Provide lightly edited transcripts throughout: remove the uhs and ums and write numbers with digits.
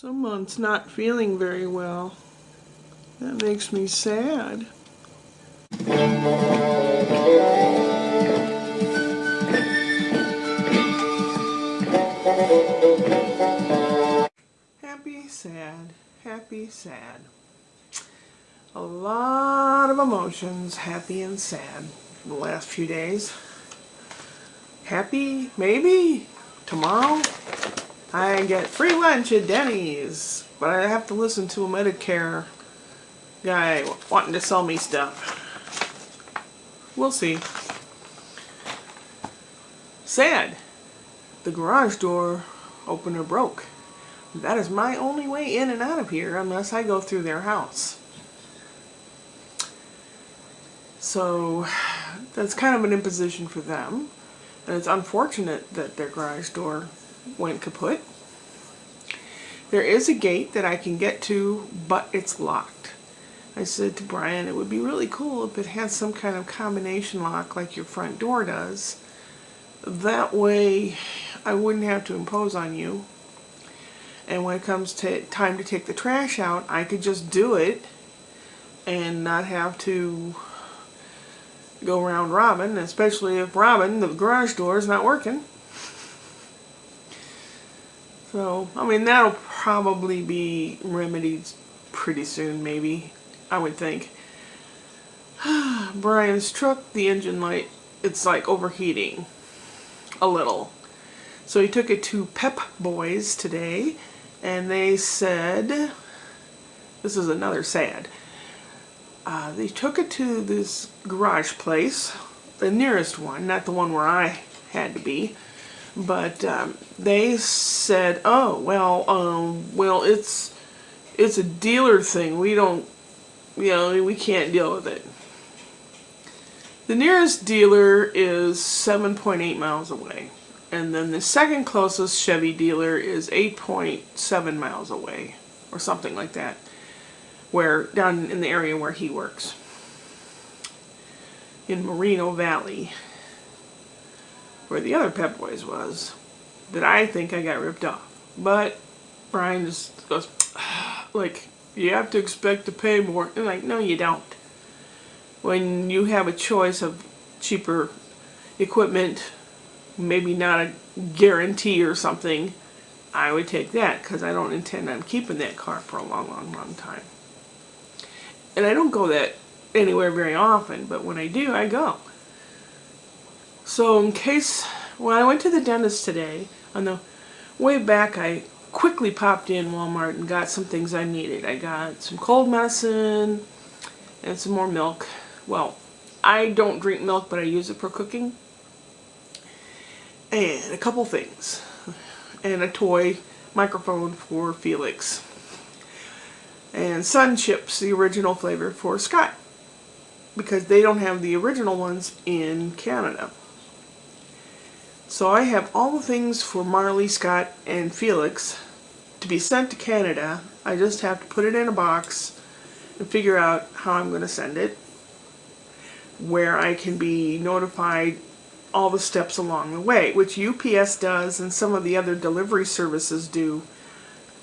Someone's not feeling very well. That makes me sad. Happy, sad, happy, sad. A lot of emotions, happy and sad, the last few days. Happy, maybe, tomorrow I get free lunch at Denny's, but I have to listen to a Medicare guy wanting to sell me stuff. We'll see. Sad. The garage door opener broke. That is my only way in and out of here unless I go through their house. So that's kind of an imposition for them. And it's unfortunate that their garage door went kaput. There is a gate that I can get to, but it's locked. I said to Brian, it would be really cool if it had some kind of combination lock like your front door does. That way I wouldn't have to impose on you. And when it comes to time to take the trash out, I could just do it and not have to go around Robin, especially if Robin, the garage door, is not working. So, I mean, that'll probably be remedied pretty soon, maybe, I would think. Brian's truck, the engine light, it's like overheating a little. So he took it to Pep Boys today, and they said, this is another sad, they took it to this garage place, the nearest one, not the one where I had to be, but they said, oh, well, it's a dealer thing. We don't, we can't deal with it. The nearest dealer is 7.8 miles away. And then the second closest Chevy dealer is 8.7 miles away, or something like that, down in the area where he works, in Moreno Valley, where the other Pep Boys was, that I think I got ripped off. But Brian just goes, like, you have to expect to pay more. And like, no, you don't. When you have a choice of cheaper equipment, maybe not a guarantee or something, I would take that, because I don't intend on keeping that car for a long, long, long time. And I don't go that anywhere very often, but when I do, I go. So in case, when I went to the dentist today, on the way back, I quickly popped in Walmart and got some things I needed. I got some cold medicine and some more milk. Well, I don't drink milk, but I use it for cooking. And a couple things. And a toy microphone for Felix. And Sun Chips, the original flavor for Scott, because they don't have the original ones in Canada. So I have all the things for Marley, Scott, and Felix to be sent to Canada. I just have to put it in a box and figure out how I'm going to send it, where I can be notified all the steps along the way, which UPS does and some of the other delivery services do,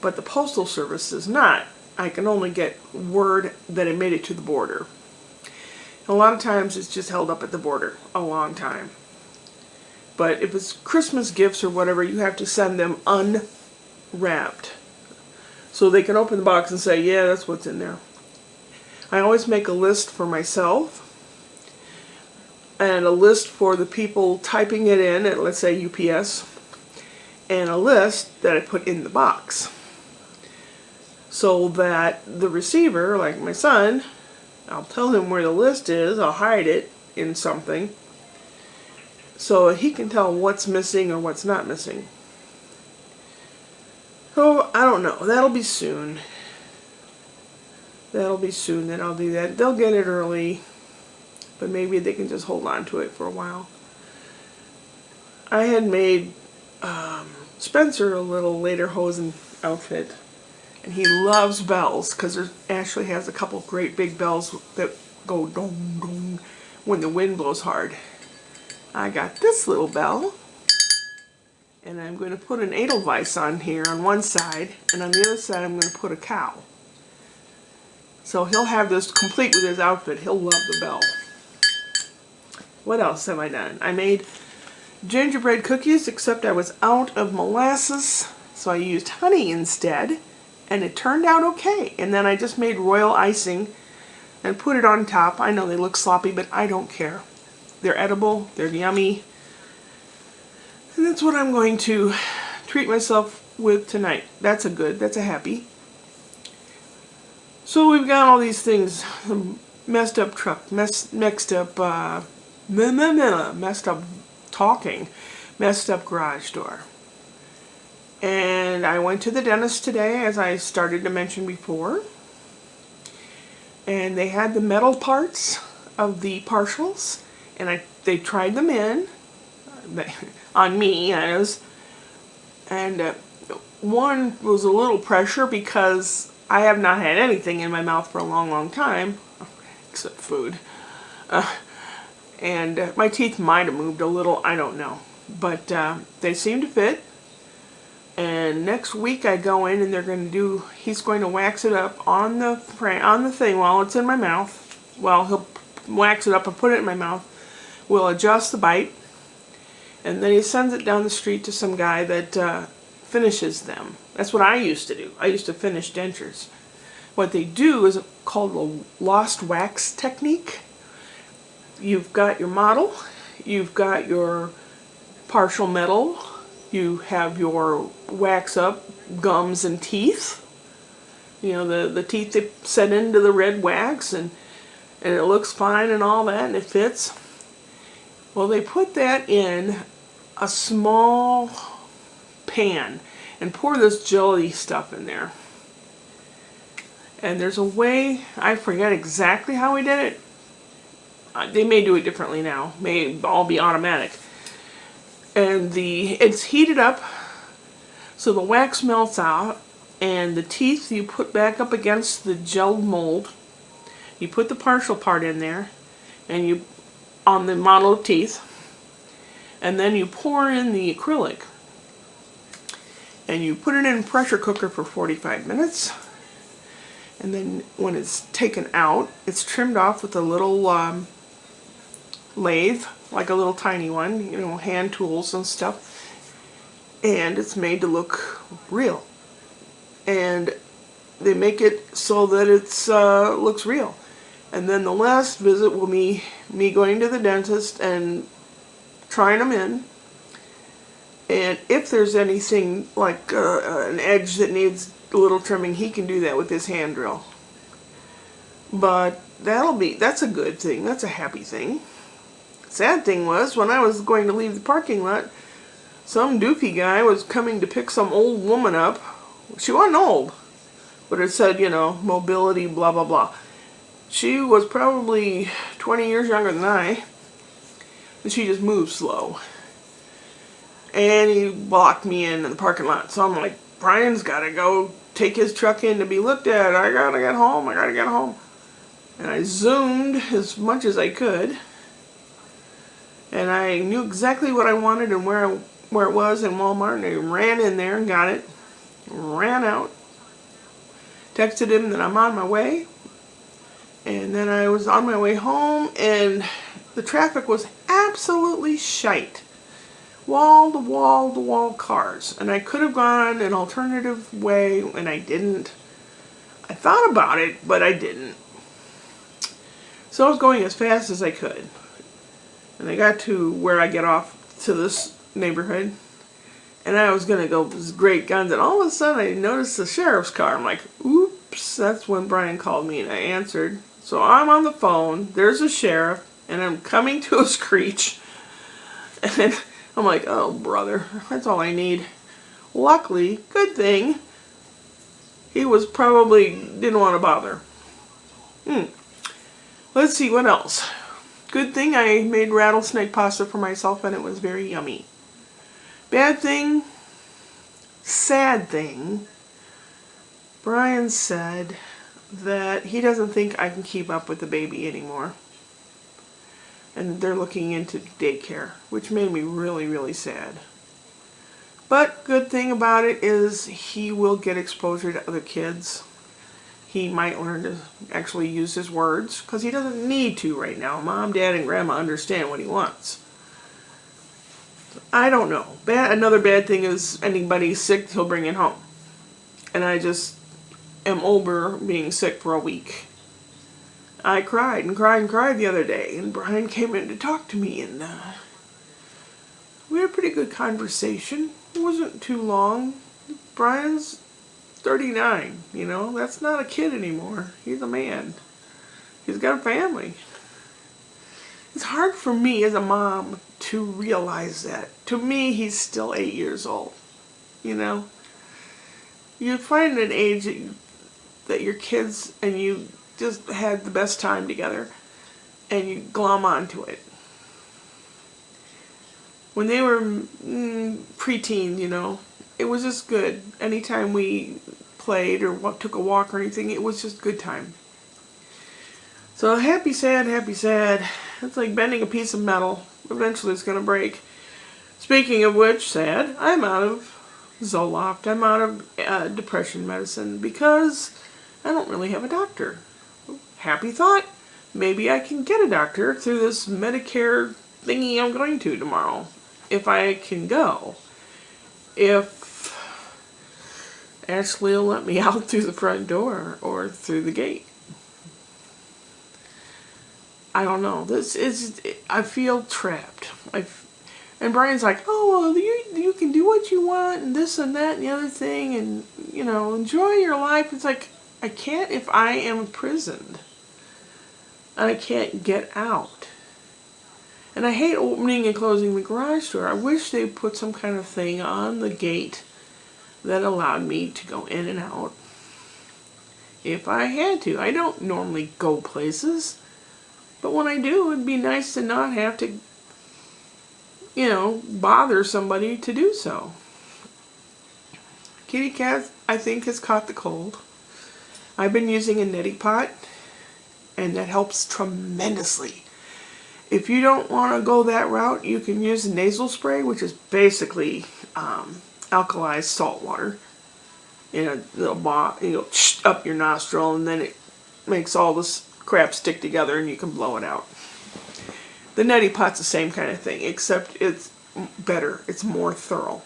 but the Postal Service does not. I can only get word that it made it to the border. A lot of times it's just held up at the border a long time. But if it's Christmas gifts or whatever, you have to send them unwrapped, so they can open the box and say, yeah, that's what's in there. I always make a list for myself and a list for the people typing it in at, let's say, UPS, and a list that I put in the box, so that the receiver, like my son, I'll tell him where the list is, I'll hide it in something, so he can tell what's missing or what's not missing. So, I don't know, that'll be soon. That'll be soon that I'll do that. They'll get it early, but maybe they can just hold on to it for a while. I had made Spencer a little lederhosen outfit, and he loves bells, because Ashley has a couple great big bells that go dong dong when the wind blows hard. I got this little bell, And I'm going to put an Edelweiss on here on one side, and on the other side I'm going to put a cow. So he'll have this complete with his outfit. He'll love the bell. What else have I done? I made gingerbread cookies, except I was out of molasses, so I used honey instead, and it turned out okay. And then I just made royal icing and put it on top. I know they look sloppy, but I don't care. They're edible, they're yummy, and that's what I'm going to treat myself with tonight. That's a happy. So we've got all these things, messed up truck, messed up talking, messed up garage door. And I went to the dentist today, as I started to mention before. And they had the metal parts of the partials, and they tried them in on me, and one was a little pressure because I have not had anything in my mouth for a long, long time, except food. And my teeth might have moved a little, I don't know. But they seem to fit. And next week I go in and he's going to wax it up on the thing while it's in my mouth. Well, he'll wax it up and put it in my mouth. We'll adjust the bite. And then he sends it down the street to some guy that finishes them. That's what I used to do. I used to finish dentures. What they do is called the lost wax technique. You've got your model, you've got your partial metal, you have your wax up gums and teeth. You know, the teeth they set into the red wax, and it looks fine and all that, and it fits. Well, they put that in a small pan and pour this jelly stuff in there. And there's a way, I forget exactly how we did it. They may do it differently now. May all be automatic. And it's heated up so the wax melts out, and the teeth you put back up against the gelled mold. You put the partial part in there, and you on the model of teeth, and then you pour in the acrylic, and you put it in a pressure cooker for 45 minutes. And then when it's taken out, it's trimmed off with a little lathe, like a little tiny one, you know, hand tools and stuff, and it's made to look real. And they make it so that it's looks real. And then the last visit will be me going to the dentist and trying them in. And if there's anything like an edge that needs a little trimming, he can do that with his hand drill. But that's a good thing. That's a happy thing. Sad thing was, when I was going to leave the parking lot, some doofy guy was coming to pick some old woman up. She wasn't old, but it said, you know, mobility, blah, blah, blah. She was probably 20 years younger than I, and she just moved slow. And he blocked me in the parking lot. So I'm like, Brian's got to go take his truck in to be looked at. I got to get home. I got to get home. And I zoomed as much as I could. And I knew exactly what I wanted and where it was in Walmart. And I ran in there and got it. Ran out. Texted him that I'm on my way. And then I was on my way home, and the traffic was absolutely shite. Wall to wall to wall cars. And I could have gone an alternative way, and I didn't. I thought about it, but I didn't. So I was going as fast as I could. And I got to where I get off to this neighborhood. And I was going to go with great guns, and all of a sudden I noticed the sheriff's car. I'm like, oops. That's when Brian called me, and I answered. So I'm on the phone. There's a sheriff, and I'm coming to a screech. And I'm like, oh, brother, that's all I need. Luckily, good thing, he was probably didn't want to bother. Let's see, what else? Good thing I made rattlesnake pasta for myself, and it was very yummy. Bad thing, sad thing, Brian said that he doesn't think I can keep up with the baby anymore. And they're looking into daycare, which made me really, really sad. But good thing about it is he will get exposure to other kids. He might learn to actually use his words, because he doesn't need to right now. Mom, Dad, and Grandma understand what he wants. I don't know. Another bad thing is anybody sick, he'll bring it home. And I just am over being sick for a week. I cried and cried and cried the other day, and Brian came in to talk to me, and we had a pretty good conversation. It wasn't too long. Brian's 39, that's not a kid anymore. He's a man. He's got a family. It's hard for me as a mom to realize that. To me, he's still 8 years old. You find an age that your kids and you just had the best time together, and you glom onto it. When they were preteen, it was just good. Anytime we played or took a walk or anything, it was just good time. So happy, sad, happy, sad. It's like bending a piece of metal. Eventually it's going to break. Speaking of which, sad, I'm out of Zoloft. I'm out of depression medicine because I don't really have a doctor. Happy thought. Maybe I can get a doctor through this Medicare thingy I'm going to tomorrow. If I can go. If Ashley will let me out through the front door or through the gate. I don't know. I feel trapped. And Brian's like, oh, well, you can do what you want and this and that and the other thing and, enjoy your life. It's like, I can't if I am imprisoned. And I can't get out. And I hate opening and closing the garage door. I wish they put some kind of thing on the gate that allowed me to go in and out if I had to. I don't normally go places. But when I do, it'd be nice to not have to, bother somebody to do so. Kitty cat, I think, has caught the cold. I've been using a neti pot, and that helps tremendously. If you don't want to go that route, you can use nasal spray, which is basically alkalized salt water in a little bottle, up your nostril, and then it makes all this crap stick together and you can blow it out. The neti pot's the same kind of thing, except it's better. It's more thorough.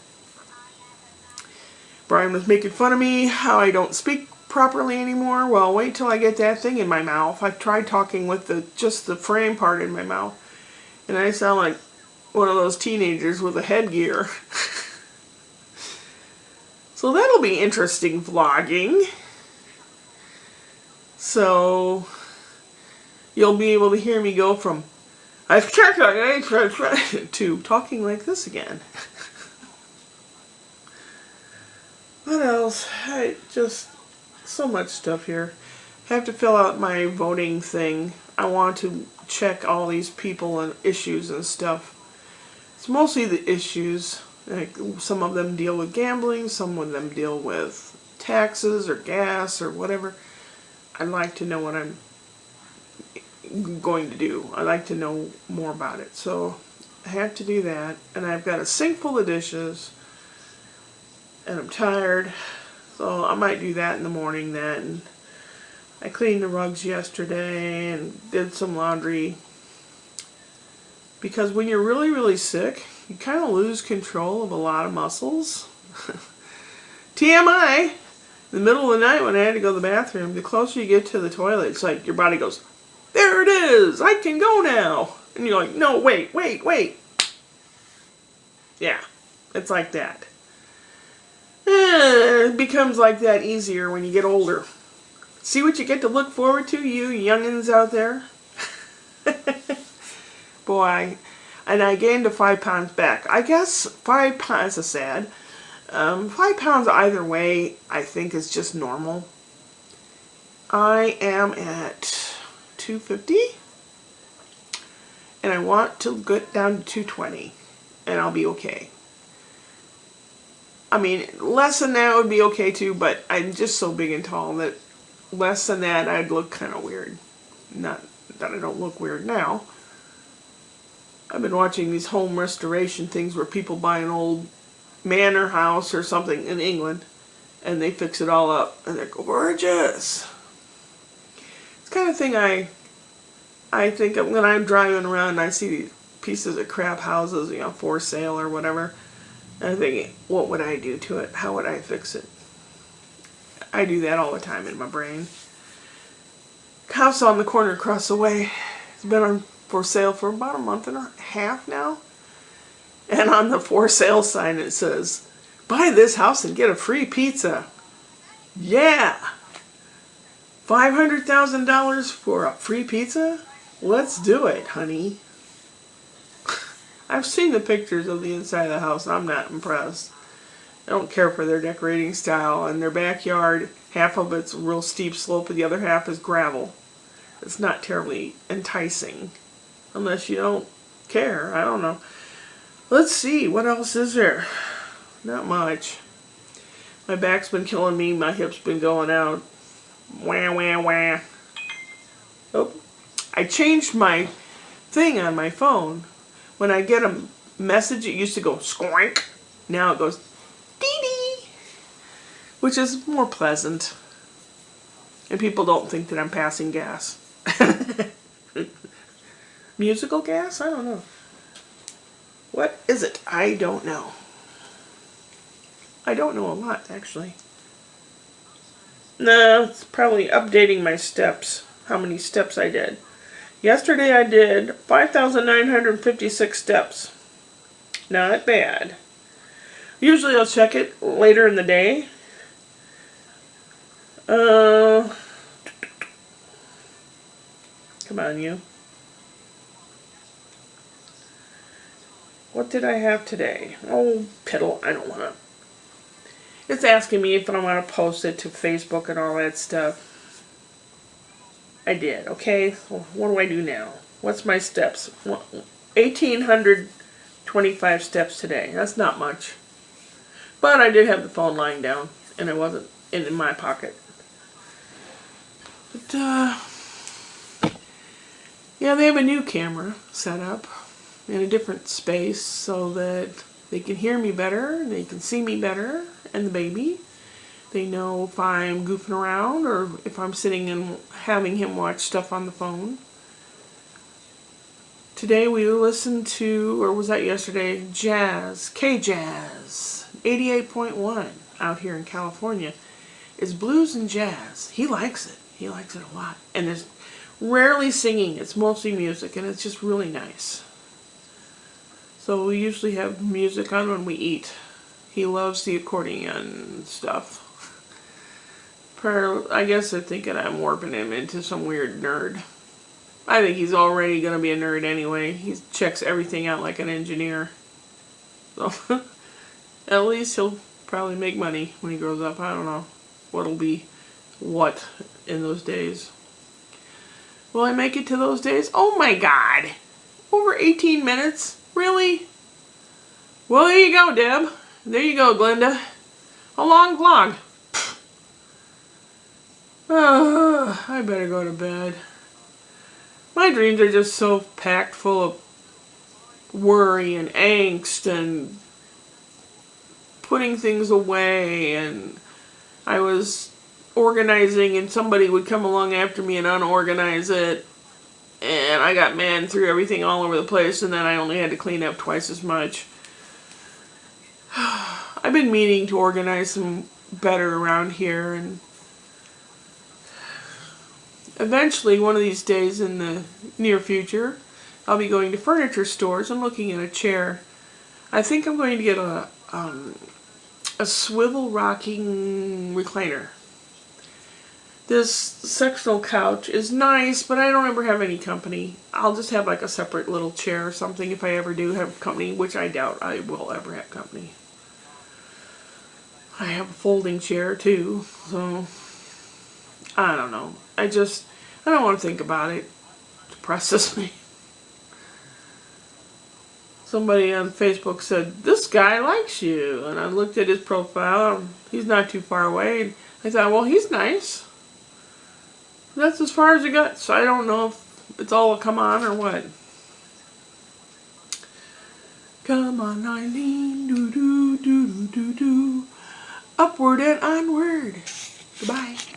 Brian was making fun of me, how I don't speak properly anymore. Well, wait till I get that thing in my mouth. I've tried talking with just the frame part in my mouth, and I sound like one of those teenagers with a headgear. So that'll be interesting vlogging. So you'll be able to hear me go from to talking like this again. What else? So much stuff here. I have to fill out my voting thing. I want to check all these people and issues and stuff. It's mostly the issues. Like, some of them deal with gambling, some of them deal with taxes or gas or whatever. I'd like to know what I'm going to do. I'd like to know more about it. So I have to do that. And I've got a sink full of dishes. And I'm tired. So I might do that in the morning then. I cleaned the rugs yesterday and did some laundry. Because when you're really, really sick, you kind of lose control of a lot of muscles. TMI! In the middle of the night when I had to go to the bathroom, the closer you get to the toilet, it's like your body goes, there it is! I can go now! And you're like, no, wait. Yeah, it's like that. It becomes like that easier when you get older. See what you get to look forward to, you youngins out there? Boy, and I gained 5 pounds back. I guess 5 pounds is sad. 5 pounds either way, I think, is just normal. I am at 250. And I want to get down to 220. And I'll be okay. I mean, less than that would be okay too, but I'm just so big and tall that less than that I'd look kind of weird. Not that I don't look weird now. I've been watching these home restoration things where people buy an old manor house or something in England, and they fix it all up, and they're gorgeous. It's the kind of thing I think of when I'm driving around and I see these pieces of crap houses, for sale or whatever. And I'm thinking, what would I do to it? How would I fix it? I do that all the time in my brain. House on the corner across the way. It's been on for sale for about a month and a half now. And on the for sale sign it says, buy this house and get a free pizza. Yeah! $500,000 for a free pizza? Let's do it, honey. I've seen the pictures of the inside of the house and I'm not impressed. I don't care for their decorating style, and their backyard, half of it's a real steep slope and the other half is gravel. It's not terribly enticing. Unless you don't care. I don't know. Let's see. What else is there? Not much. My back's been killing me. My hip's been going out. Wah, wah, wah. Oh. I changed my thing on my phone. When I get a message, it used to go squonk. Now it goes dee-dee. Which is more pleasant. And people don't think that I'm passing gas. Musical gas? I don't know. What is it? I don't know. I don't know a lot, actually. No, it's probably updating my steps. How many steps I did. Yesterday I did 5,956 steps. Not bad. Usually I'll check it later in the day. Come on, you. What did I have today? Oh, piddle. I don't want to. It's asking me if I want to post it to Facebook and all that stuff. I did, okay? So what do I do now? What's my steps? 1,825 steps today. That's not much. But I did have the phone lying down, and it wasn't in my pocket. But, yeah, they have a new camera set up in a different space so that they can hear me better, they can see me better, and the baby. They know if I'm goofing around or if I'm sitting and having him watch stuff on the phone. Today we listened to, or was that yesterday, Jazz, K-Jazz, 88.1 out here in California. It's blues and jazz. He likes it. He likes it a lot. And there's rarely singing. It's mostly music, and it's just really nice. So we usually have music on when we eat. He loves the accordion stuff. I guess they're thinking I'm warping him into some weird nerd. I think he's already going to be a nerd anyway. He checks everything out like an engineer. So, at least he'll probably make money when he grows up. I don't know what'll be what in those days. Will I make it to those days? Oh my God! Over 18 minutes? Really? Well, there you go, Deb. There you go, Glenda. A long vlog. I better go to bed. My dreams are just so packed full of worry and angst and putting things away, and I was organizing and somebody would come along after me and unorganize it, and I got mad and threw everything all over the place, and then I only had to clean up twice as much. I've been meaning to organize some better around here, and eventually, one of these days in the near future, I'll be going to furniture stores and looking at a chair. I think I'm going to get a swivel rocking recliner. This sectional couch is nice, but I don't ever have any company. I'll just have like a separate little chair or something if I ever do have company, which I doubt I will ever have company. I have a folding chair too, so I don't know. I don't want to think about it. It depresses me. Somebody on Facebook said, this guy likes you. And I looked at his profile. And he's not too far away. And I thought, well, he's nice. That's as far as it got. So I don't know if it's all a come on or what. Come on, Eileen. Do do do do do do. Upward and onward. Goodbye.